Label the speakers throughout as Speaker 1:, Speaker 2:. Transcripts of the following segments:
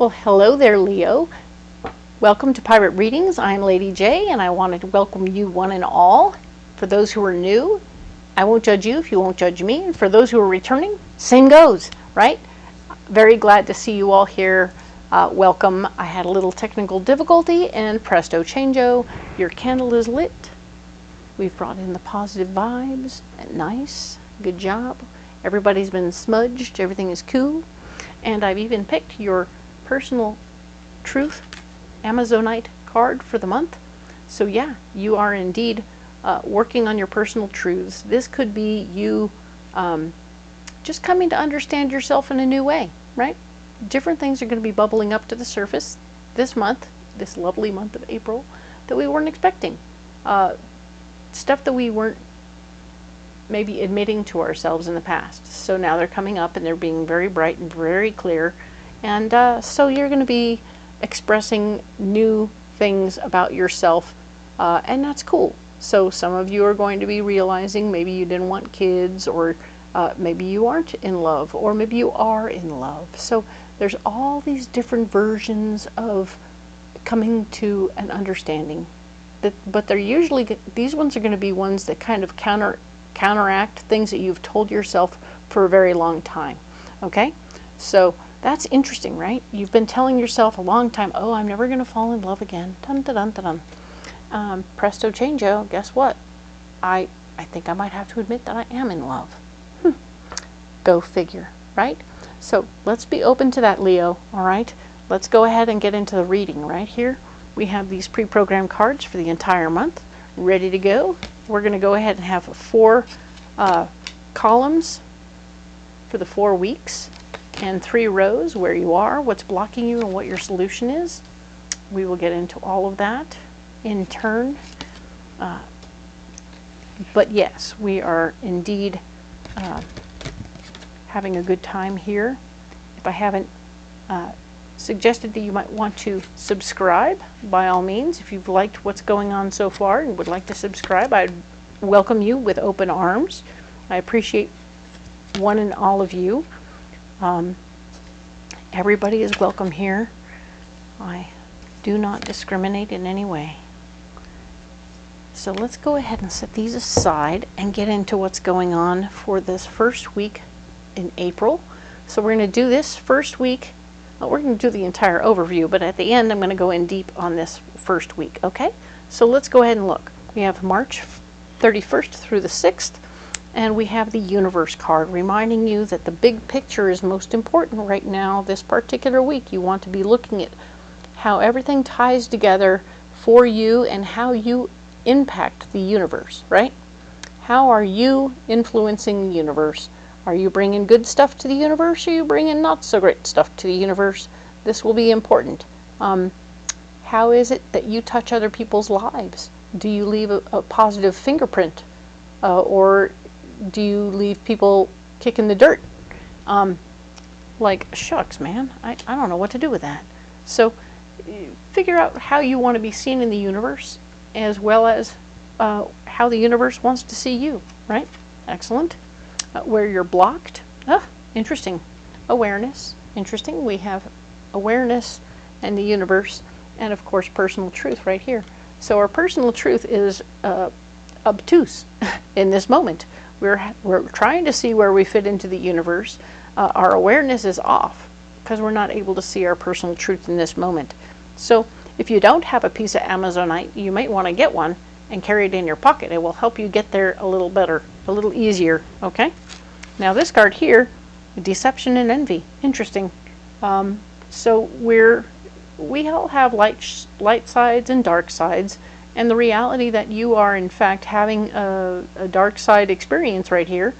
Speaker 1: Well, hello there, Leo. Welcome to Pirate Readings. I'm Lady J, and I wanted to welcome you one and all. For those who are new, I won't judge you if you won't judge me. And for those who are returning, same goes, right? Very glad to see you all here. Welcome. I had a little technical difficulty, and presto changeo, your candle is lit. We've brought in the positive vibes. Nice. Good job. Everybody's been smudged. Everything is cool. And I've even picked your personal truth Amazonite card for the month. So yeah, you are indeed working on your personal truths. This could be you just coming to understand yourself in a new way, right? Different things are going to be bubbling up to the surface this month, this lovely month of April, that we weren't expecting. Stuff that we weren't maybe admitting to ourselves in the past. So now they're coming up and they're being very bright and very clear. And so you're going to be expressing new things about yourself, and that's cool. So some of you are going to be realizing maybe you didn't want kids, or maybe you aren't in love, or maybe you are in love. So there's all these different versions of coming to an understanding. But they're usually, these ones are going to be ones that kind of counteract things that you've told yourself for a very long time. Okay? So that's interesting, right? You've been telling yourself a long time, oh, I'm never going to fall in love again. Dun, dun, dun, dun, dun. Presto changeo, guess what? I think I might have to admit that I am in love. Go figure, right? So let's be open to that, Leo, all right? Let's go ahead and get into the reading right here. We have these pre-programmed cards for the entire month ready to go. We're going to go ahead and have 4 columns for the 4 weeks and 3 rows where you are, what's blocking you, and what your solution is. We will get into all of that in turn. But yes, we are indeed having a good time here. If I haven't suggested that you might want to subscribe, by all means. If you've liked what's going on so far and would like to subscribe, I'd welcome you with open arms. I appreciate one and all of you. Everybody is welcome here. I do not discriminate in any way. So let's go ahead and set these aside and get into what's going on for this first week in April. So we're going to do this first week. We're going to do the entire overview, but at the end I'm going to go in deep on this first week, okay? So let's go ahead and look. We have March 31st through the 6th, and we have the universe card reminding you that the big picture is most important right now. This particular week you want to be looking at how everything ties together for you and how you impact the universe, right? How are you influencing the universe? Are you bringing good stuff to the universe, or are you bringing not so great stuff to the universe? This will be important. How is it that you touch other people's lives? Do you leave a positive fingerprint? Or do you leave people kicking the dirt? Like, shucks, man, I don't know what to do with that. So figure out how you want to be seen in the universe, as well as how the universe wants to see you, right? Excellent. Where you're blocked. Interesting. Awareness. Interesting. We have awareness and the universe, and of course personal truth right here. So our personal truth is obtuse in this moment. We're trying to see where we fit into the universe. Our awareness is off because we're not able to see our personal truth in this moment. So if you don't have a piece of Amazonite, you might want to get one and carry it in your pocket. It will help you get there a little better, a little easier, okay? Now this card here, deception and envy. Interesting. So we all have light sides and dark sides, and the reality that you are in fact having a dark side experience right here,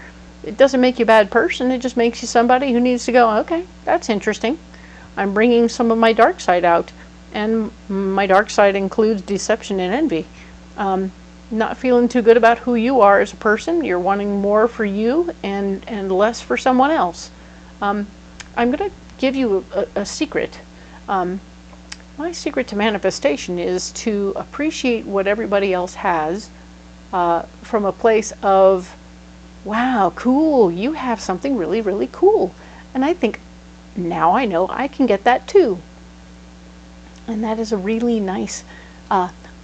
Speaker 1: it doesn't make you a bad person. It just makes you somebody who needs to go, okay, that's interesting. I'm bringing some of my dark side out, and my dark side includes deception and envy. Not feeling too good about who you are as a person. You're wanting more for you and less for someone else. I'm going to give you a secret. My secret to manifestation is to appreciate what everybody else has from a place of, wow, cool, you have something really, really cool. And I think, now I know I can get that too. And that is a really nice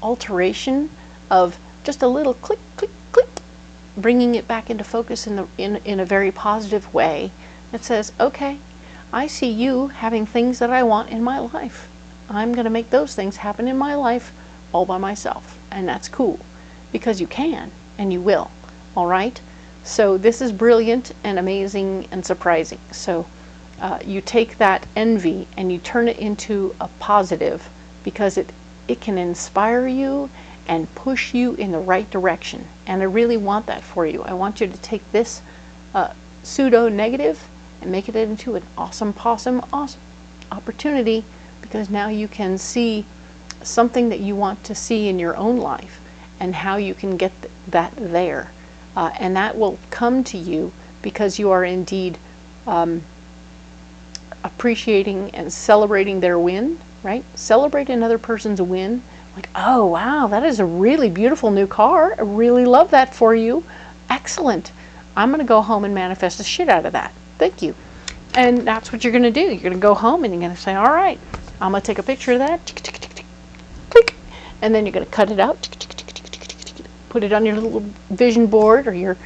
Speaker 1: alteration of just a little click, click, click, bringing it back into focus in a very positive way. It says, okay, I see you having things that I want in my life. I'm going to make those things happen in my life all by myself. And that's cool, because you can and you will. All right? So this is brilliant and amazing and surprising. So you take that envy and you turn it into a positive, because it can inspire you and push you in the right direction. And I really want that for you. I want you to take this pseudo negative and make it into an awesome opportunity, because now you can see something that you want to see in your own life and how you can get that there. And that will come to you because you are indeed appreciating and celebrating their win, right? Celebrate another person's win. Like, oh, wow, that is a really beautiful new car. I really love that for you. Excellent. I'm going to go home and manifest the shit out of that. Thank you. And that's what you're going to do. You're going to go home and you're going to say, all right, I'm going to take a picture of that. Click. And then you're going to cut it out. Put it on your little vision board or your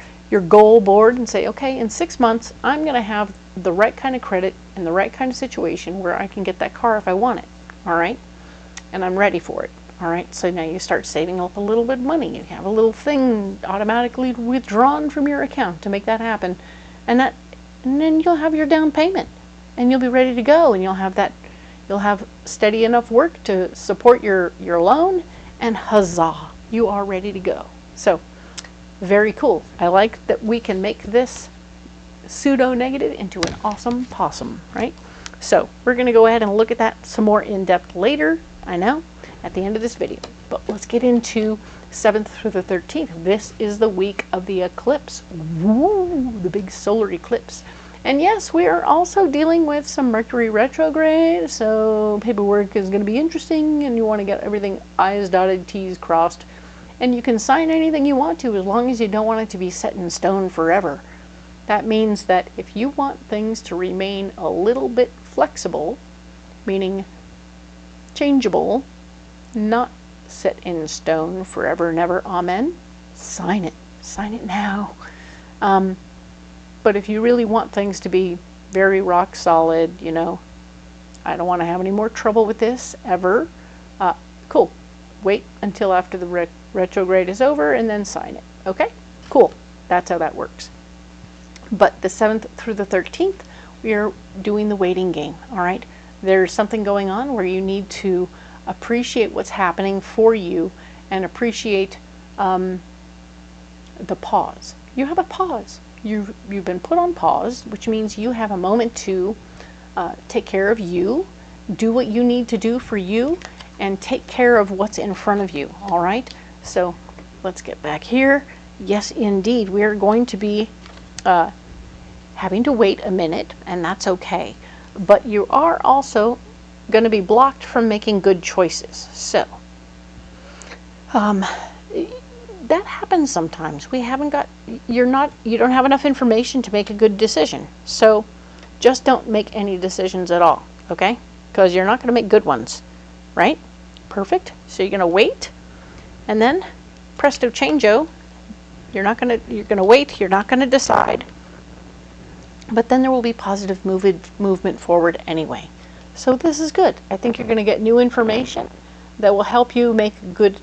Speaker 1: goal board and say, okay, in 6 months, I'm going to have the right kind of credit and the right kind of situation where I can get that car if I want it. All right? And I'm ready for it. All right? So now you start saving up a little bit of money. You have a little thing automatically withdrawn from your account to make that happen. And then you'll have your down payment and you'll be ready to go, and you'll have steady enough work to support your loan, and huzzah, you are ready to go. So very cool. I like that we can make this pseudo negative into an awesome possum, right? So we're going to go ahead and look at that some more in depth later, I know, at the end of this video. But let's get into 7th through the 13th. This is the week of the eclipse. Woo, the big solar eclipse. And yes, we are also dealing with some Mercury retrograde, so paperwork is going to be interesting, and you want to get everything I's dotted, T's crossed. And you can sign anything you want to, as long as you don't want it to be set in stone forever. That means that if you want things to remain a little bit flexible, meaning changeable, not set in stone forever and ever, amen, sign it. Sign it now. But if you really want things to be very rock solid, you know, I don't want to have any more trouble with this ever, cool. Wait until after the retrograde is over and then sign it. Okay? Cool. That's how that works. But the 7th through the 13th, we are doing the waiting game. All right? There's something going on where you need to appreciate what's happening for you and appreciate the pause. You have a pause. You've been put on pause, which means you have a moment to take care of you, do what you need to do for you, and take care of what's in front of you. All right? So let's get back here. Yes, indeed, we are going to be having to wait a minute, and that's okay. But you are also going to be blocked from making good choices. So that happens sometimes. You don't have enough information to make a good decision. So just don't make any decisions at all, okay? Because you're not going to make good ones, right? Perfect. So you're going to wait, and then presto changeo, you're going to wait, you're not going to decide. But then there will be positive movement forward anyway. So this is good. I think you're going to get new information that will help you make good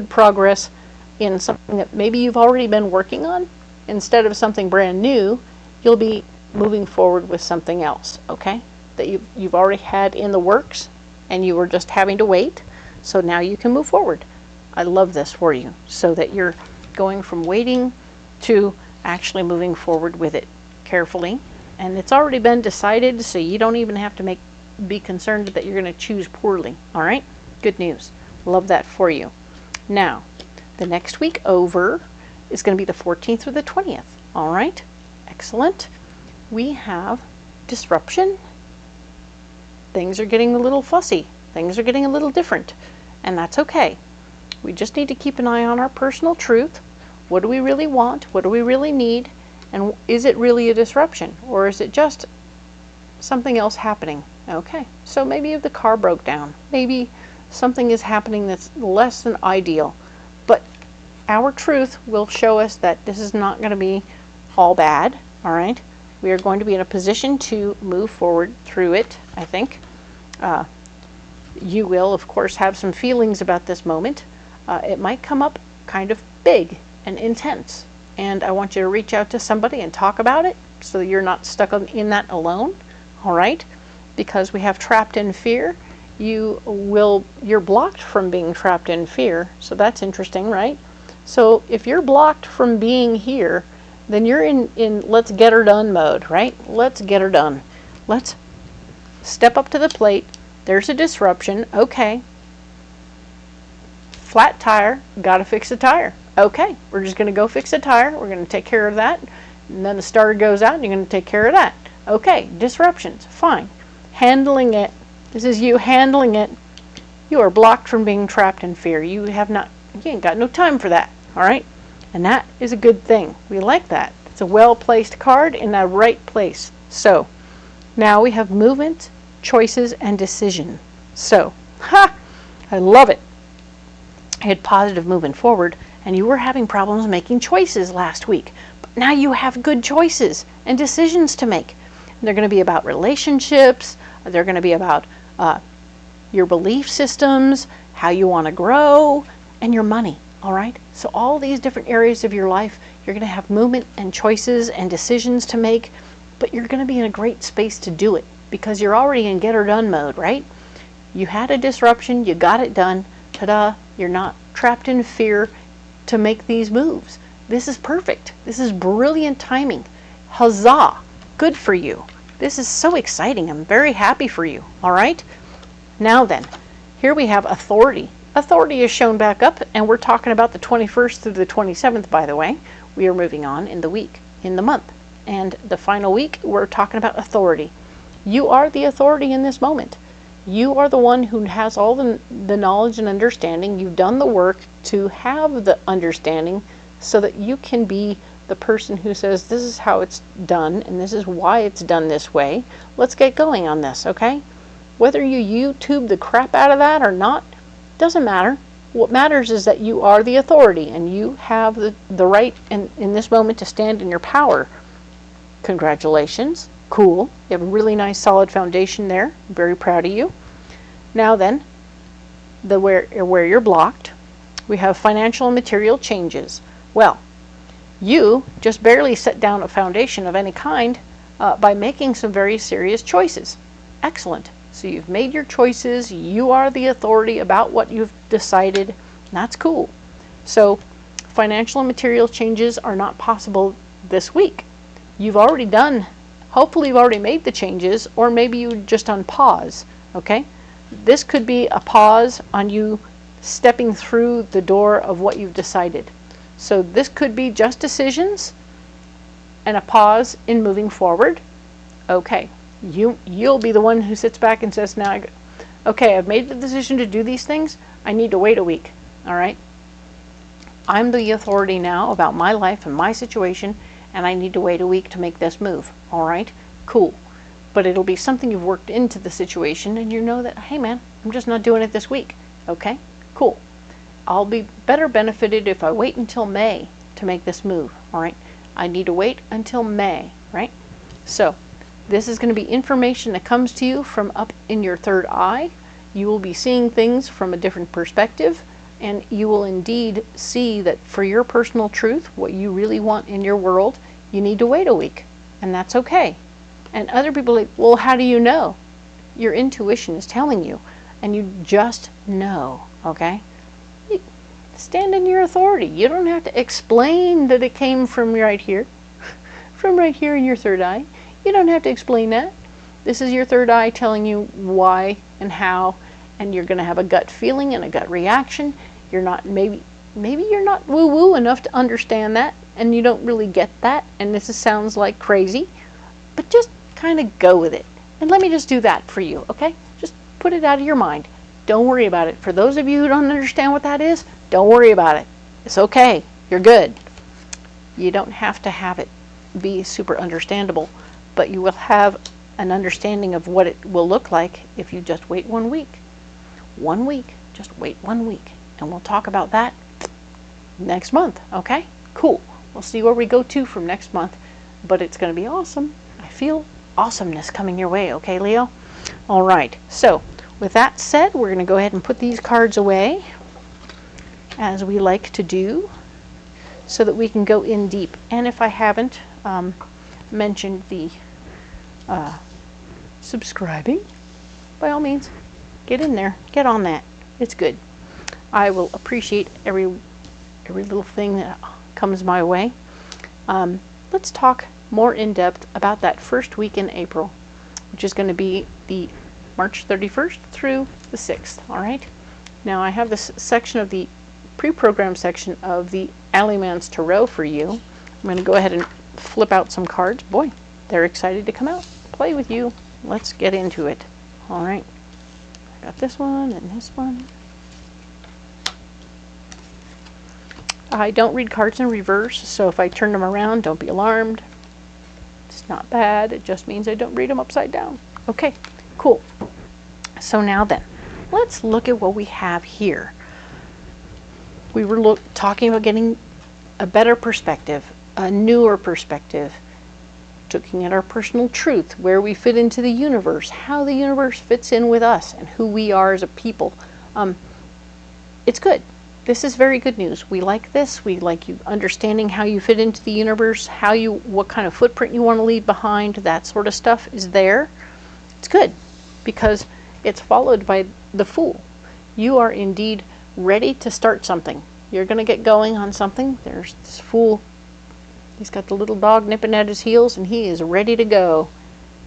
Speaker 1: progress in something that maybe you've already been working on. Instead of something brand new, you'll be moving forward with something else, okay? That you've already had in the works and you were just having to wait. So now you can move forward. I love this for you, so that you're going from waiting to actually moving forward with it carefully. And it's already been decided, so you don't even have to be concerned that you're going to choose poorly. All right? Good news. Love that for you. Now, the next week over is going to be the 14th or the 20th. All right? Excellent. We have disruption. Things are getting a little fussy. Things are getting a little different. And that's okay. We just need to keep an eye on our personal truth. What do we really want? What do we really need? And is it really a disruption? Or is it just something else happening? Okay, so maybe if the car broke down, maybe something is happening that's less than ideal, but our truth will show us that this is not going to be all bad, all right? We are going to be in a position to move forward through it, I think. You will, of course, have some feelings about this moment. It might come up kind of big and intense, and I want you to reach out to somebody and talk about it so that you're not stuck in that alone, all right? Because we have trapped in fear, you're blocked from being trapped in fear, so that's interesting, right? So if you're blocked from being here, then you're in let's get her done mode, right? Let's get her done. Let's step up to the plate. There's a disruption. Okay. Flat tire. Got to fix the tire. Okay. We're just going to go fix the tire. We're going to take care of that. And then the starter goes out and you're going to take care of that. Okay. Disruptions. Fine. Handling it. This is you handling it. You are blocked from being trapped in fear. You ain't got no time for that. All right. And that is a good thing. We like that. It's a well-placed card in the right place. So now we have movement, choices, and decision. So, I love it. I had positive movement forward, and you were having problems making choices last week. But now you have good choices and decisions to make. And they're going to be about relationships. They're going to be about your belief systems, how you want to grow, and your money. All right? So all these different areas of your life, you're going to have movement and choices and decisions to make, but you're going to be in a great space to do it because you're already in get her done mode, right? You had a disruption, you got it done, ta-da, you're not trapped in fear to make these moves. This is perfect. This is brilliant timing. Huzzah! Good for you. This is so exciting. I'm very happy for you, all right? Now then, here we have authority. Authority is shown back up, and we're talking about the 21st through the 27th, by the way. We are moving on in the week, in the month. And the final week, we're talking about authority. You are the authority in this moment. You are the one who has all the knowledge and understanding. You've done the work to have the understanding so that you can be the person who says, this is how it's done, and this is why it's done this way. Let's get going on this, okay? Whether you YouTube the crap out of that or not, doesn't matter. What matters is that you are the authority and you have the right in this moment to stand in your power. Congratulations. Cool. You have a really nice solid foundation there. I'm very proud of you. Now then, where you're blocked, we have financial and material changes. Well, you just barely set down a foundation of any kind by making some very serious choices. Excellent. So you've made your choices, you are the authority about what you've decided, that's cool. So financial and material changes are not possible this week. You've already done, hopefully you've already made the changes, or maybe you just on pause, okay? This could be a pause on you stepping through the door of what you've decided. So this could be just decisions and a pause in moving forward. Okay. You'll be the one who sits back and says, now, okay, I've made the decision to do these things. I need to wait a week, all right? I'm the authority now about my life and my situation, and I need to wait a week to make this move, all right? Cool. But it'll be something you've worked into the situation, and you know that, hey, man, I'm just not doing it this week, okay? Cool. I'll be better benefited if I wait until May to make this move, all right? I need to wait until May, right? So this is going to be information that comes to you from up in your third eye. You will be seeing things from a different perspective, and you will indeed see that for your personal truth, what you really want in your world, you need to wait a week, and that's okay. And other people are like, well, how do you know? Your intuition is telling you, and you just know, okay? You stand in your authority. You don't have to explain that it came from right here, from right here in your third eye. You don't have to explain that. This is your third eye telling you why and how, and you're going to have a gut feeling and a gut reaction. You're not, maybe you're not woo-woo enough to understand that, and you don't really get that, and this sounds like crazy, but just kind of go with it. And let me just do that for you, okay? Just put it out of your mind. Don't worry about it. For those of you who don't understand what that is, don't worry about it. It's okay. You're good. You don't have to have it be super understandable, but you will have an understanding of what it will look like if you just wait 1 week. 1 week, just wait 1 week. And we'll talk about that next month, okay? Cool. We'll see where we go to from next month, but it's going to be awesome. I feel awesomeness coming your way, okay, Leo? All right, so with that said, we're going to go ahead and put these cards away, as we like to do, so that we can go in deep. And if I haven't mentioned the subscribing, by all means, get in there, get on that. It's good. I will appreciate every little thing that comes my way. Let's talk more in depth about that first week in April, which is going to be the March 31st through the 6th. All right. Now I have this section of the pre-programmed section of the Alleyman's Tarot for you. I'm going to go ahead and flip out some cards. Boy, they're excited to come out, play with you. Let's get into it. All right. I got this one and this one. I don't read cards in reverse, so if I turn them around, don't be alarmed. It's not bad. It just means I don't read them upside down. Okay, cool. So now then, let's look at what we have here. We were talking about getting a better perspective, a newer perspective, looking at our personal truth, where we fit into the universe, how the universe fits in with us, and who we are as a people. It's good. This is very good news. We like this. We like you understanding how you fit into the universe, what kind of footprint you want to leave behind. That sort of stuff is there. It's good because it's followed by the Fool. You are indeed ready to start something. You're going to get going on something. There's this Fool. He's got the little dog nipping at his heels, and he is ready to go.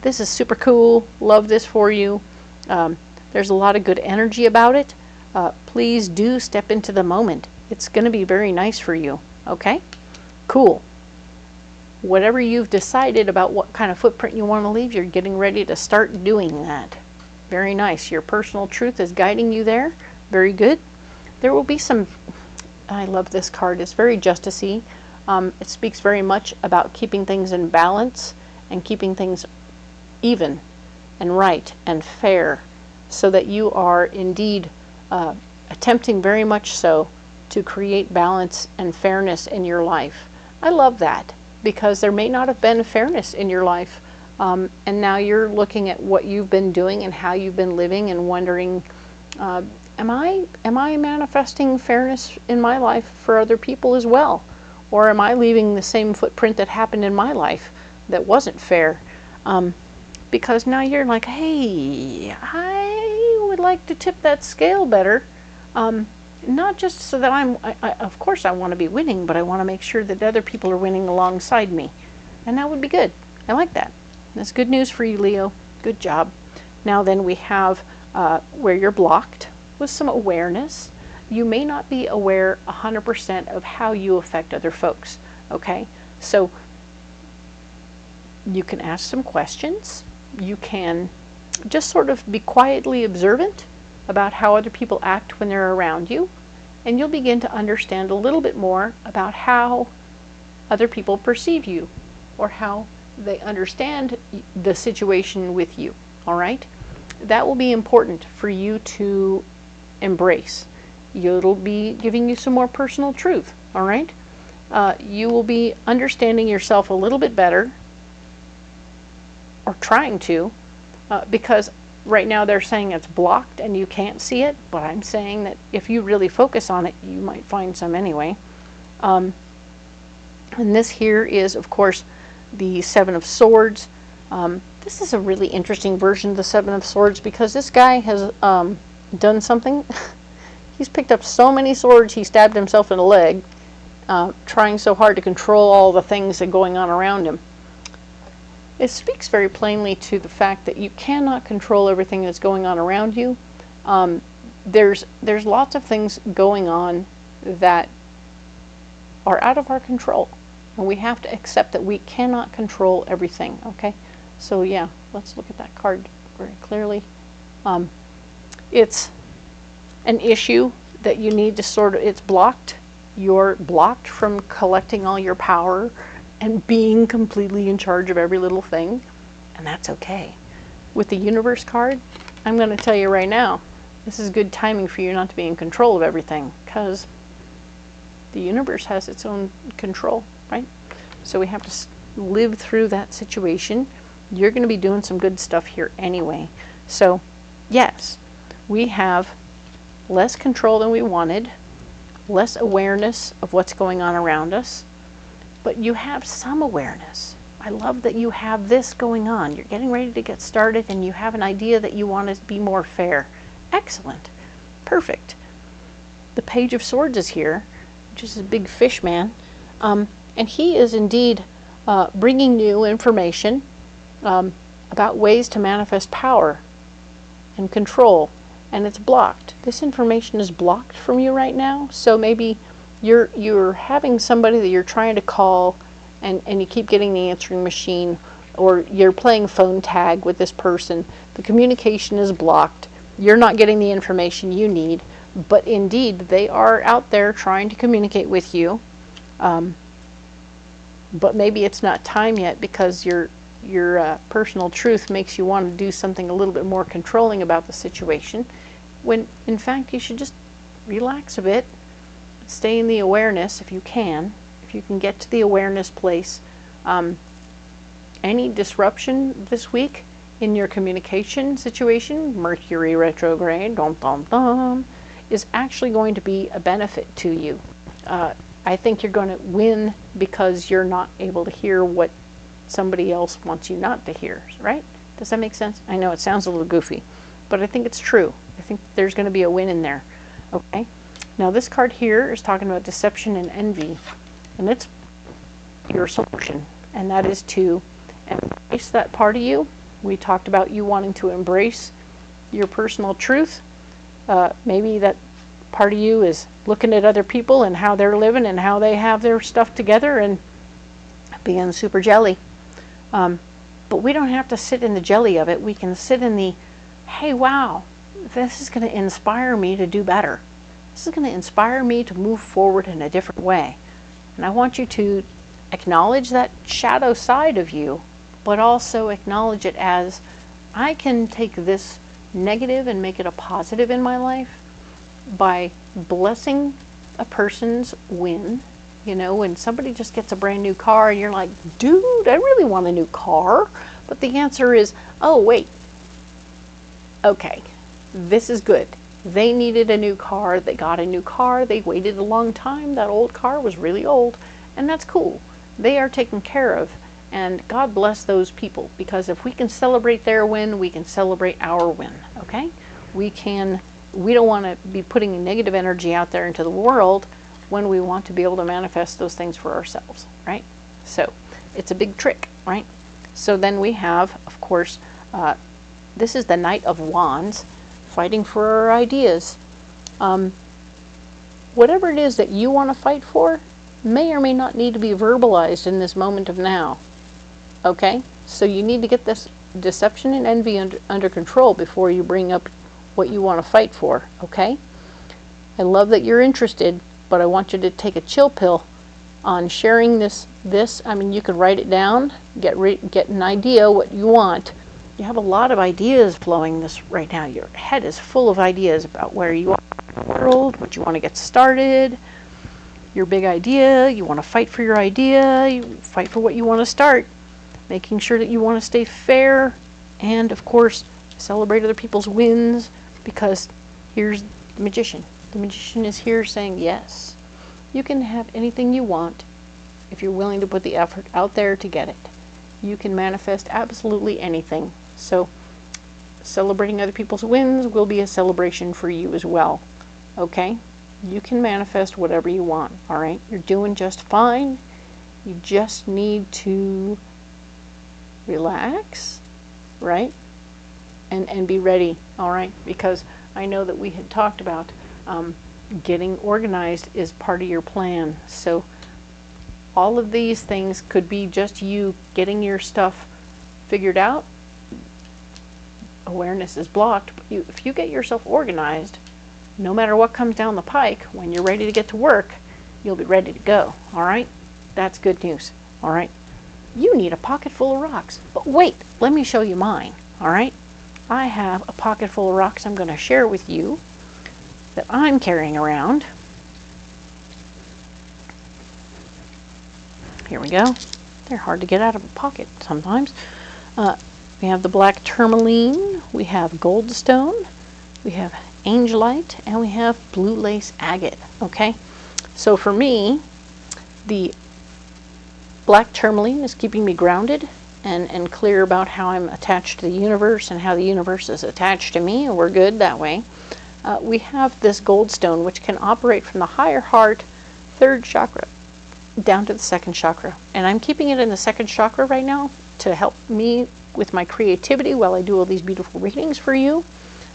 Speaker 1: This is super cool. Love this for you. There's a lot of good energy about it. Please do step into the moment. It's going to be very nice for you. Okay? Cool. Whatever you've decided about what kind of footprint you want to leave, you're getting ready to start doing that. Very nice. Your personal truth is guiding you there. Very good. There will be some... I love this card. It's very justice-y. It speaks very much about keeping things in balance and keeping things even and right and fair, so that you are indeed attempting very much so to create balance and fairness in your life. I love that, because there may not have been fairness in your life, and now you're looking at what you've been doing and how you've been living and wondering, am I manifesting fairness in my life for other people as well? Or am I leaving the same footprint that happened in my life that wasn't fair? Because now you're like, hey, I would like to tip that scale better. Not just so that of course I want to be winning, but I want to make sure that other people are winning alongside me. And that would be good. I like that. That's good news for you, Leo. Good job. Now then we have where you're blocked with some awareness. You may not be aware 100% of how you affect other folks. Okay? So you can ask some questions. You can just sort of be quietly observant about how other people act when they're around you, and you'll begin to understand a little bit more about how other people perceive you, or how they understand the situation with you. All right? That will be important for you to embrace. It'll be giving you some more personal truth. All right? You will be understanding yourself a little bit better, or trying to, because right now they're saying it's blocked and you can't see it, but I'm saying that if you really focus on it, you might find some anyway. And this here is, of course, the Seven of Swords. This is a really interesting version of the Seven of Swords, because this guy has done something. He's picked up so many swords, he stabbed himself in the leg, trying so hard to control all the things that are going on around him. It speaks very plainly to the fact that you cannot control everything that's going on around you. There's lots of things going on that are out of our control, and we have to accept that we cannot control everything. Okay, so yeah, let's look at that card very clearly. It's an issue that you need to it's blocked. You're blocked from collecting all your power and being completely in charge of every little thing, and that's okay. with the universe card, I'm going to tell you right now, this is good timing for you not to be in control of everything, because the universe has its own control, right? So we have to live through that situation. You're going to be doing some good stuff here anyway. So, yes, we have less control than we wanted, less awareness of what's going on around us, but you have some awareness. I love that you have this going on. You're getting ready to get started and you have an idea that you want to be more fair. Excellent. Perfect. The Page of Swords is here, which is a big fish man, and he is indeed bringing you information about ways to manifest power and control, and it's blocked. This information is blocked from you right now, so maybe you're having somebody that you're trying to call and you keep getting the answering machine, or you're playing phone tag with this person. The communication is blocked. You're not getting the information you need, but indeed they are out there trying to communicate with you, but maybe it's not time yet because your personal truth makes you want to do something a little bit more controlling about the situation, when in fact you should just relax a bit, stay in the awareness if you can get to the awareness place. Any disruption this week in your communication situation, Mercury retrograde, is actually going to be a benefit to you. I think you're going to win because you're not able to hear what somebody else wants you not to hear, right? Does that make sense? I know it sounds a little goofy, but I think it's true. I think there's going to be a win in there. Okay? Now this card here is talking about deception and envy, and it's your solution, and that is to embrace that part of you. We talked about you wanting to embrace your personal truth. Maybe that part of you is looking at other people and how they're living and how they have their stuff together and being super jelly. But we don't have to sit in the jelly of it. We can sit in the, hey, wow, this is going to inspire me to do better. This is going to inspire me to move forward in a different way. And I want you to acknowledge that shadow side of you, but also acknowledge it as, I can take this negative and make it a positive in my life by blessing a person's win. You know, when somebody just gets a brand new car and you're like, dude, I really want a new car. But the answer is, oh, wait, okay, this is good. They needed a new car. They got a new car. They waited a long time. That old car was really old, and that's cool. They are taken care of, and God bless those people, because if we can celebrate their win, we can celebrate our win, okay? We don't want to be putting negative energy out there into the world when we want to be able to manifest those things for ourselves, right? So it's a big trick, right? So then we have, of course, this is the Knight of Wands, fighting for our ideas. Whatever it is that you want to fight for may or may not need to be verbalized in this moment of now, okay? So you need to get this deception and envy under control before you bring up what you want to fight for, okay? I love that you're interested, but I want you to take a chill pill on sharing this. I mean, you could write it down, get an idea what you want. You have a lot of ideas flowing this right now. Your head is full of ideas about where you are in the world, what you want to get started, your big idea. You want to fight for your idea. You fight for what you want to start, making sure that you want to stay fair, and of course celebrate other people's wins, because here's the magician. The magician is here saying, yes, you can have anything you want if you're willing to put the effort out there to get it. You can manifest absolutely anything. So celebrating other people's wins will be a celebration for you as well. Okay? You can manifest whatever you want. All right? You're doing just fine. You just need to relax, right? And be ready. All right? Because I know that we had talked about getting organized is part of your plan. So all of these things could be just you getting your stuff figured out. Awareness is blocked. If you get yourself organized, no matter what comes down the pike, when you're ready to get to work, you'll be ready to go. All right? That's good news. All right? You need a pocket full of rocks. But wait, let me show you mine. All right? I have a pocket full of rocks I'm going to share with you that I'm carrying around. Here we go. They're hard to get out of a pocket sometimes. We have the black tourmaline, we have goldstone, we have angelite, and we have blue lace agate. Okay, so for me, the black tourmaline is keeping me grounded and clear about how I'm attached to the universe and how the universe is attached to me, and we're good that way. We have this goldstone, which can operate from the higher heart, third chakra, down to the second chakra. And I'm keeping it in the second chakra right now to help me with my creativity while I do all these beautiful readings for you.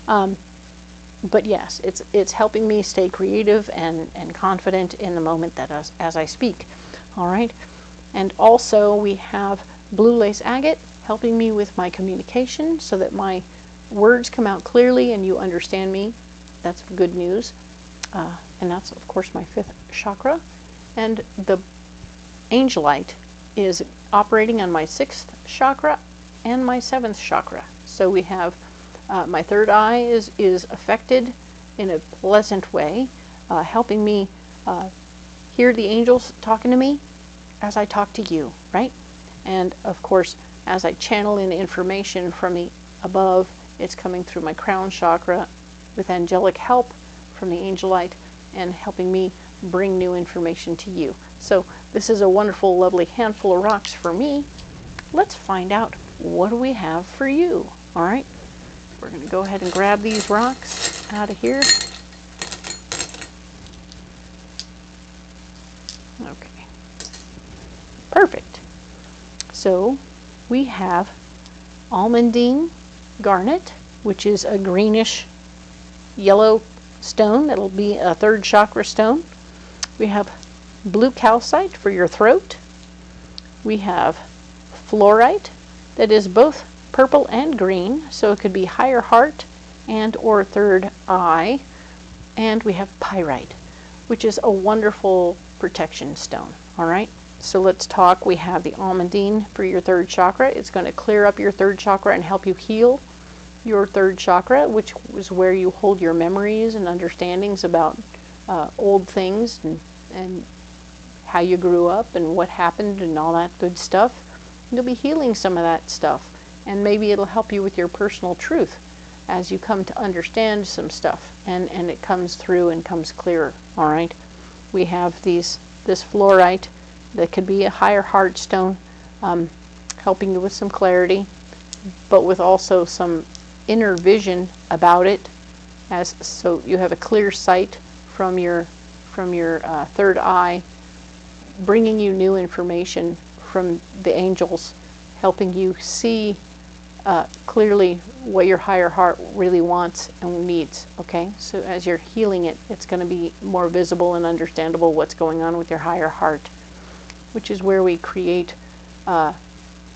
Speaker 1: But yes, it's helping me stay creative and confident in the moment that as I speak. All right. And also we have blue lace agate helping me with my communication so that my words come out clearly and you understand me. That's good news. And that's, of course, my fifth chakra. And the angelite is operating on my sixth chakra and my seventh chakra. So we have my third eye is affected in a pleasant way, helping me hear the angels talking to me as I talk to you, right? And of course, as I channel in information from the above, it's coming through my crown chakra with angelic help from the angelite and helping me bring new information to you. So this is a wonderful, lovely handful of rocks for me. Let's find out what do we have for you. All right, we're going to go ahead and grab these rocks out of here. Okay, perfect. So we have almandine garnet, which is a greenish yellow stone that'll be a third chakra stone. We have blue calcite for your throat. We have fluorite that is both purple and green, so it could be higher heart and or third eye. And we have pyrite, which is a wonderful protection stone. All right, so let's talk. We have the almandine for your third chakra. It's going to clear up your third chakra and help you heal your third chakra, which is where you hold your memories and understandings about old things and how you grew up and what happened and all that good stuff. You'll be healing some of that stuff, and maybe it'll help you with your personal truth as you come to understand some stuff, and it comes through and comes clearer. All right, we have this fluorite that could be a higher heart stone, helping you with some clarity, but with also some inner vision about it, as so you have a clear sight from your third eye, bringing you new information from the angels, helping you see clearly what your higher heart really wants and needs. Okay, so as you're healing it, it's going to be more visible and understandable what's going on with your higher heart, which is where we create a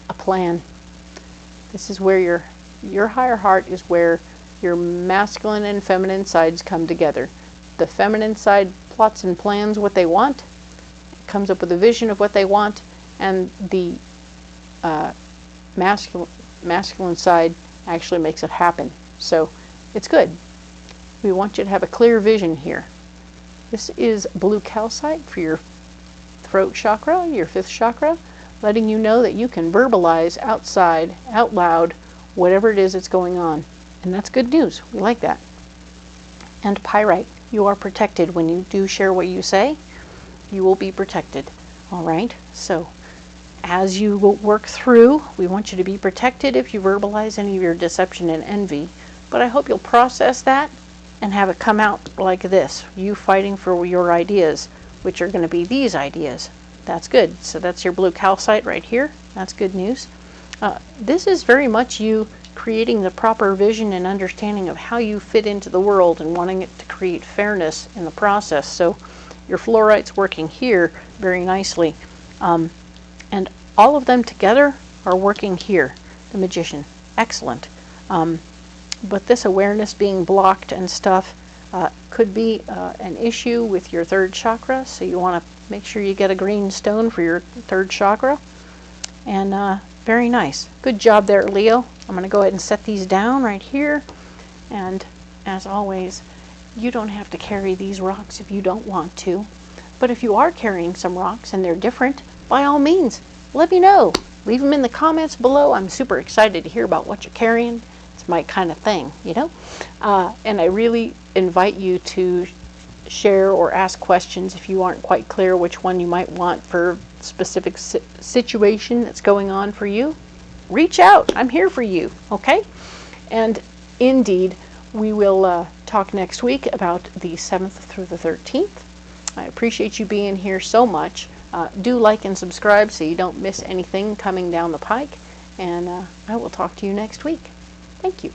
Speaker 1: plan. This is where your higher heart is where your masculine and feminine sides come together. The feminine side plots and plans what they want, comes up with a vision of what they want, and the masculine side actually makes it happen. So it's good. We want you to have a clear vision here. This is blue calcite for your throat chakra, your fifth chakra, letting you know that you can verbalize out loud, whatever it is that's going on. And that's good news. We like that. And pyrite, you are protected when you do share what you say. You will be protected. All right, so as you work through, we want you to be protected if you verbalize any of your deception and envy, but I hope you'll process that and have it come out like this, you fighting for your ideas, which are going to be these ideas. That's good. So that's your blue calcite right here. That's good news. This is very much you creating the proper vision and understanding of how you fit into the world and wanting it to create fairness in the process. So your fluorite's working here very nicely. And all of them together are working here, the magician. Excellent. But this awareness being blocked and stuff could be an issue with your third chakra, so you want to make sure you get a green stone for your third chakra. And very nice. Good job there, Leo. I'm going to go ahead and set these down right here. And as always, you don't have to carry these rocks if you don't want to. But if you are carrying some rocks and they're different, by all means, let me know. Leave them in the comments below. I'm super excited to hear about what you're carrying. It's my kind of thing, you know? And I really invite you to share or ask questions if you aren't quite clear which one you might want for a specific situation that's going on for you. Reach out. I'm here for you, okay? And indeed, we will talk next week about the 7th through the 13th. I appreciate you being here so much. Do like and subscribe so you don't miss anything coming down the pike. And I will talk to you next week. Thank you.